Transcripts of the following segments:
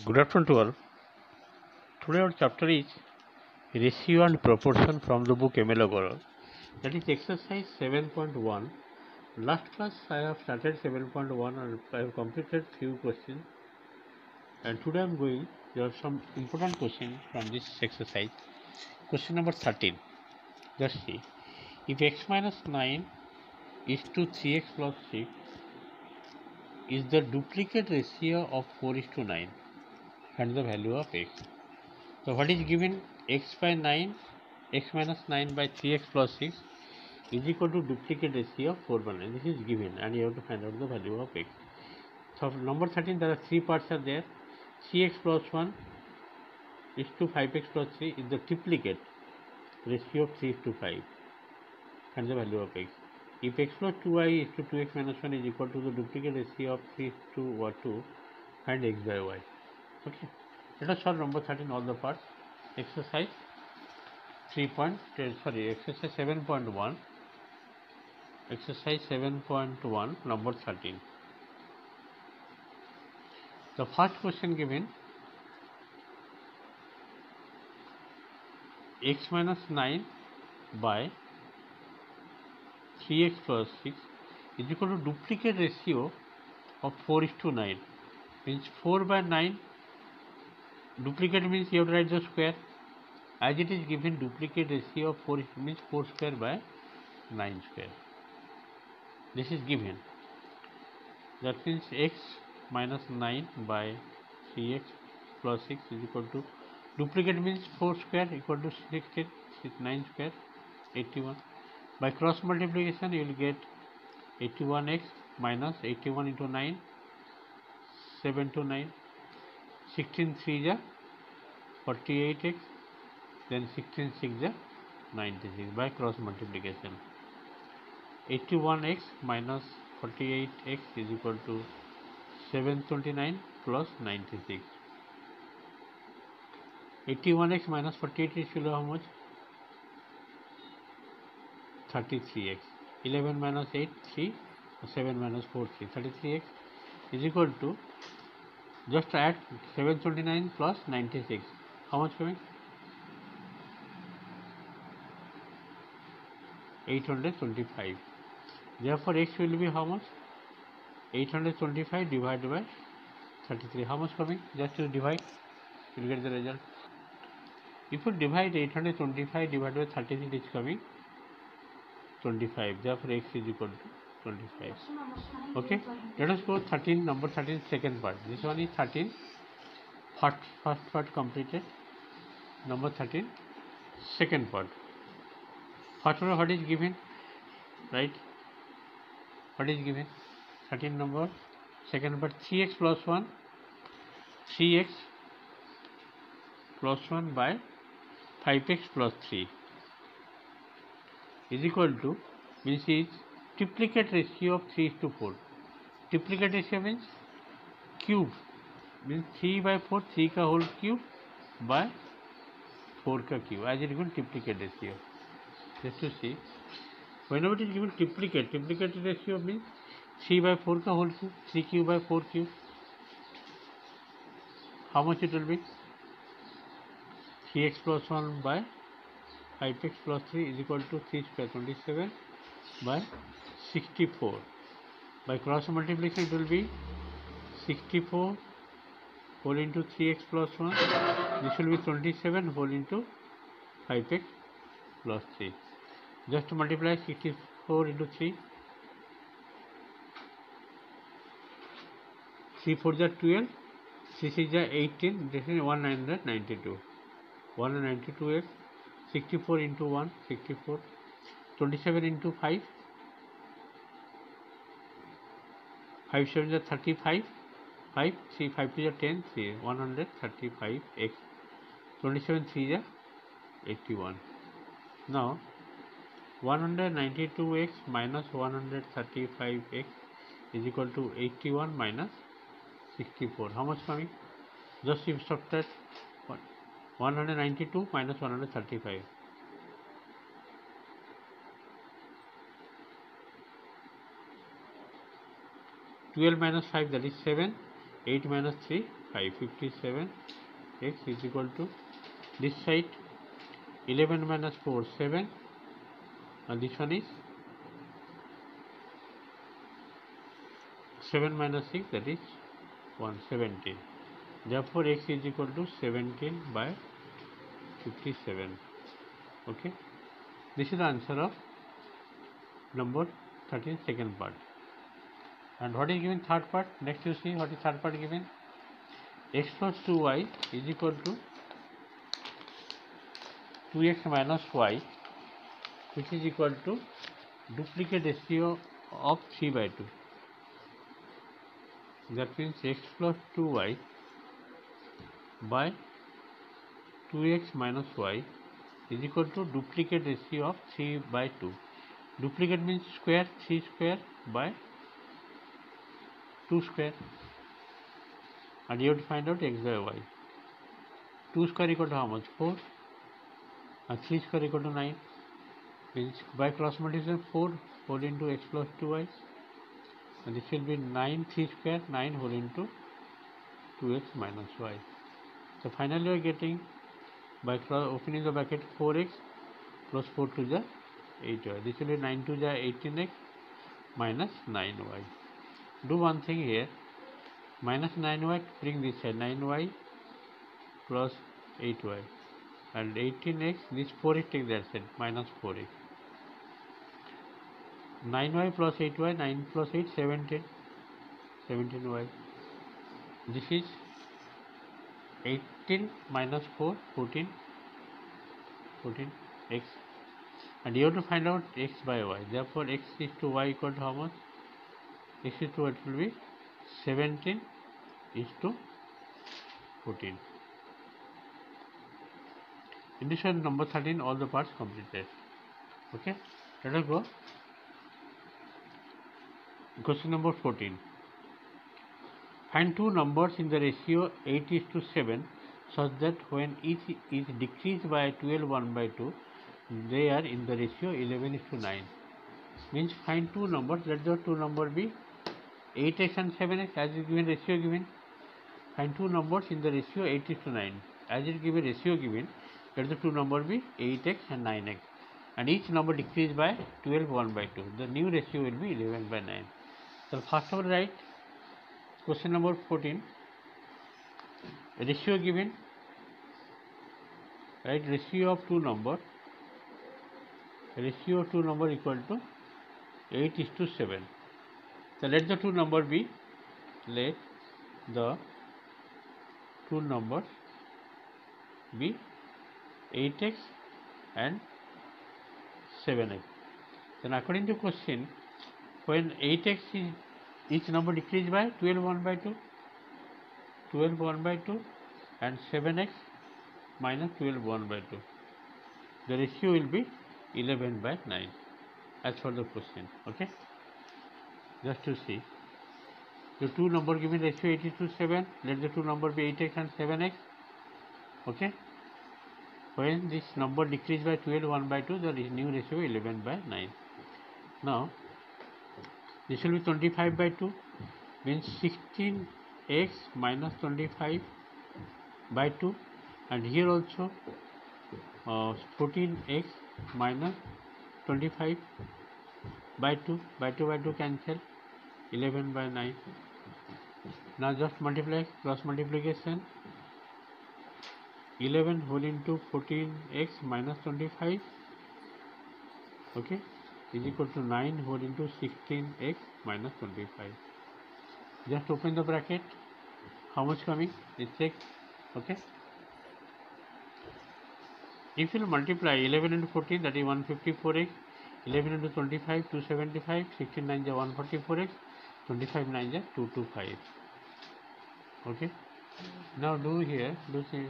Good afternoon to all. Today our chapter is Ratio and Proportion from the book ML Agora. That is exercise 7.1. Last class I have started 7.1 and I have completed few questions. And today there are some important questions from this exercise. Question number 13. Just see. If x minus 9 is to 3x plus 6 is the duplicate ratio of 4 is to 9 and the value of x. So what is given? X by 9, x minus 9 by 3x plus 6 is equal to duplicate ratio of 4 by 9. This is given and you have to find out the value of x. So number 13, there are three parts are there. 3x plus 1 is to 5x plus 3 is the duplicate ratio of 3 is to 5 and the value of x. If x plus 2y is to 2x minus 1 is equal to the duplicate ratio of 3 is to 2 and x by y. Okay. Let us solve number 13 all the parts. Exercise exercise 7.1. Exercise 7.1 number 13. The first question given, x minus 9 by 3x plus 6 is equal to duplicate ratio of 4 is to 9. Means 4 by 9. Duplicate means you have to write the square. As it is given, duplicate ratio of 4 means 4 square by 9 square. This is given. That means x minus 9 by 3x plus 6 is equal to, duplicate means 4 square equal to 16, 9 square, 81. By cross multiplication you will get 81x minus 81 into 9, 7 to 9. 16 3 ja 48x, then 16 6 ja 96 by cross multiplication. 81x minus 48x is equal to 729 plus 96. 81x minus 48 will how much? 33x. 11 minus 8 3, 7 minus 4 3. 33x is equal to, just add 729 plus 96. How much coming? 825. Therefore, x will be how much? 825 divided by 33. How much coming? Just to divide, you will get the result. If you divide 825 divided by 33, it is coming 25. Therefore, x is equal to 25. Okay, let us go number 13 second part. This one is 13. First part completed. Number 13 second part. First one, what is given? Right? What is given? 13 number second part, 3x plus 1, 3x plus 1 by 5x plus 3 is equal to, means is duplicate ratio of 3 is to 4. Duplicate ratio means cube, means 3 by 4, 3 ka whole cube by 4 ka cube. As it is given duplicate ratio. Just to see, whenever it is given duplicate ratio means 3 by 4 ka whole cube, 3 cube by 4 cube. How much it will be? 3x plus 1 by 5x plus 3 is equal to 3 square 27 by 64. By cross multiplication it will be 64 whole into 3x plus 1. This will be 27 whole into 5x plus 3. Just to multiply 64 into 3. 3 4 ja 12, 3 6 ja 18, this is 192. 192x, 64 into 1, 64, 27 into 5, 5 7 ja 35, 5, 3 5 2 ja 10, 3, 135x, 27 3 ja 81. Now 192x minus 135x is equal to 81 minus 64. How much coming? Just you subtract 192 minus 135. 12 minus 5, that is 7. 8 minus 3, 5. 57 x is equal to this side 11 minus 4 7, and this one is 7 minus 6, that is 117. Therefore x is equal to 17 by 57. Okay, this is the answer of number 13, second part. And what is given third part? Next you see what is third part given. X plus 2y is equal to 2x minus y, which is equal to duplicate ratio of 3 by 2. That means x plus 2y by 2x minus y is equal to duplicate ratio of 3 by 2. Duplicate means square, 3 square by 2 square, and you have to find out x by y. 2 square equal to how much? 4, and 3 square equal to 9. Means by cross multiplication 4 whole into x plus 2y, and this will be 9, 3 square 9 whole into 2x minus y. So finally we are getting, by opening the bracket, 4x plus 4 to the 8y. This will be 9 to the 18x minus 9y. Do one thing here, minus 9y bring this side, 9y plus 8y, and 18x, this 4x take that side, minus 4x. 9y plus 8y, 9 plus 8, 17, 17y. This is 18 minus 4, 14, 14x, and you have to find out x by y. Therefore x is to y equal to how much? X is to, it will be 17 is to 14. In this one, number 13, all the parts completed. Okay, let us go. Question number 14. Find two numbers in the ratio 8:7 such that when each is decreased by 12 1 by 2, they are in the ratio 11:9. Means find two numbers. Let the two numbers be 8x and 7x as is given, ratio given. Find two numbers in the ratio 8:9 as is given, ratio given. Let the two numbers be 8x and 9x, and each number decreased by 12 1 by 2. The new ratio will be 11 by 9. So first of all, write question number 14. Ratio given. Right, ratio of two numbers. Ratio of two numbers equal to 8:7. So let the two numbers be, let the two numbers be 8x and 7x. Then according to question, when 8x is, each number decreased by 12 1 by 2, 12 1 by 2, and 7x minus 12 1 by 2. The ratio will be 11 by 9 as for the question. Okay, just to see the two number given, ratio 8:7. Let the two number be 8x and 7x. Okay, when this number decreased by 12 1 by 2, the new ratio 11 by 9. Now this will be 25 by 2, means 16x minus 25 by 2, and here also 14x minus 25 by 2, by 2 cancel, 11 by 9. Now just multiply, cross multiplication, 11 whole into 14x minus 25, okay, is equal to 9 whole into 16x minus 25. Just open the bracket. How much coming? Let's check. Okay, if you multiply 11 into 14, that is 154x, 11 into 25, 275, 16 9 is 144x, 25 9 is 225. Okay, now do here, do say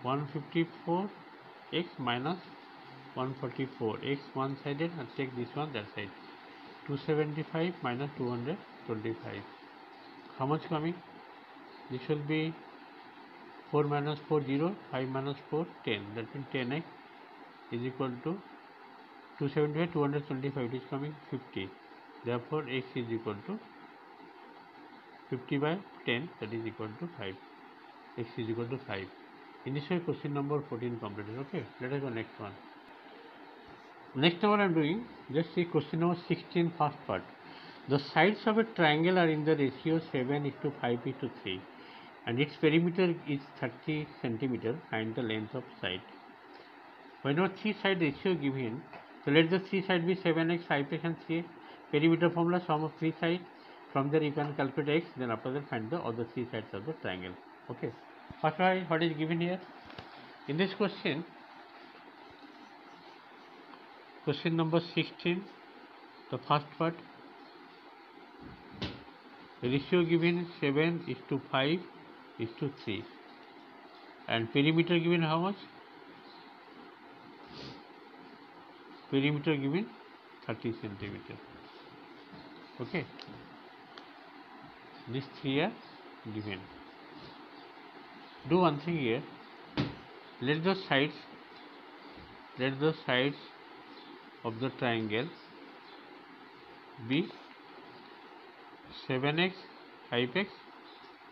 154x minus 144, x one sided, and take this one that side, 275 minus 225. How much coming? This will be 4 minus 4 0, 5 minus 4 10, that means 10x is equal to 275 225, it is coming 50. Therefore x is equal to 50 by 10, that is equal to 5. x is equal to 5. In this way question number 14 completed. Okay, let us go next one. Next one I am doing, just see question number 16 first part. The sides of a triangle are in the ratio 7:5:3 and its perimeter is 30 cm. Find the length of side. Whenever three side ratio given, so let the three side be 7x, 5x and 3x. Perimeter formula, sum of three sides. From there you can calculate x, then after that find the other three sides of the triangle. Okay. First what is given here? In this question number 16, the first part, ratio given 7:5:3 and perimeter given how much? Perimeter given 30 cm. Okay, these three are given. Do one thing here, let the sides of the triangle be 7x, 5x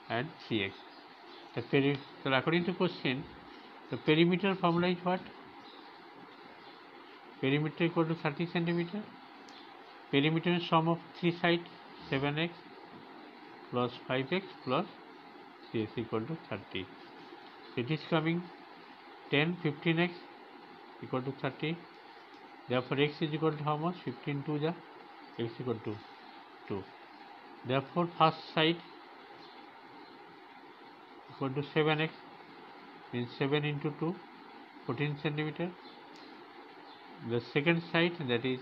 and 3x. So according to question, the perimeter formula is what? Perimeter equal to 30 cm. Perimeter is sum of three sides, 7x plus 5x plus 3x equal to 30. So it is coming 10, 15x equal to 30. Therefore x is equal to how much? 15 2 ja, x equal to 2. Therefore first side equal to 7x, means 7 into 2, 14 cm. The second side, that is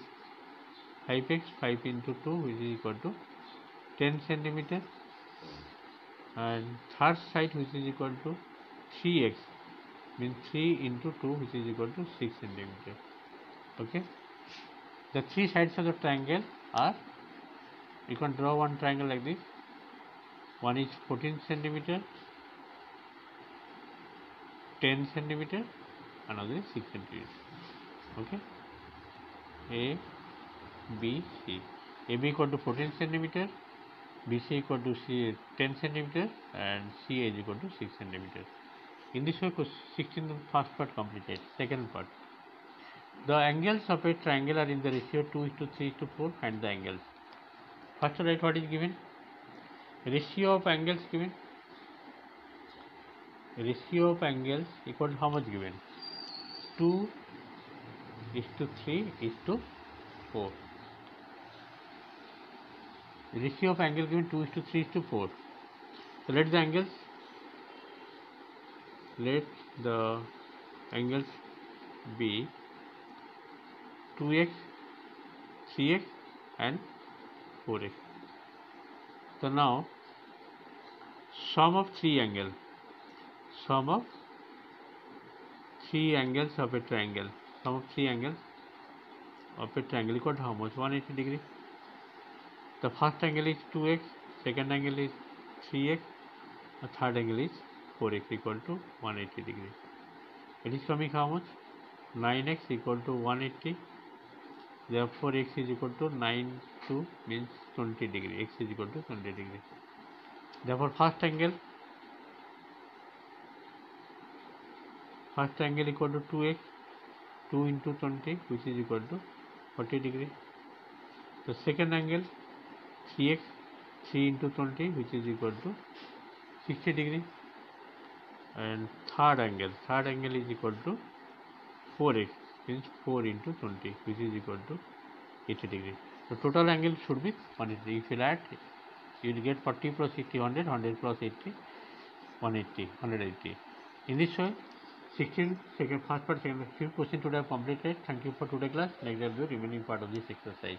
5x, 5 into 2, which is equal to 10 cm. And third side, which is equal to 3x, means 3 into 2, which is equal to 6 cm. Okay. The three sides of the triangle are, you can draw one triangle like this. One is 14 cm, 10 cm, another is 6 cm. Okay. A, B, C. AB equal to 14 cm, BC equal to 10 cm, and CA is equal to 6 cm. In this way, 16 first part completed. Second part. The angles of a triangle are in the ratio 2:3:4. Find the angles. First write what is given. Ratio of angles given. Ratio of angles equal to how much given? 2:3:4. Ratio of angle given 2:3:4. So let the angles be 2x, 3x and 4x. So now sum of three angles of a triangle. Sum of three angles of a triangle equal to how much? 180 degree. The first angle is 2x, second angle is 3x, the third angle is 4x equal to 180 degree. It is coming how much? 9x equal to 180. Therefore x is equal to 9 2 means 20 degree. X is equal to 20 degree. Therefore first angle equal to 2x, 2 into 20, which is equal to 40 degree. The second angle 3x, 3 into 20, which is equal to 60 degree. And third angle is equal to 4x, means 4 into 20, which is equal to 80 degree. The total angle should be 180. If you add, you will get 40 plus 80, 100, 100 plus 80, 180. In this way, 16 second first part, second few questions today are completed. Thank you for today's class. Next, I will do remaining part of this exercise.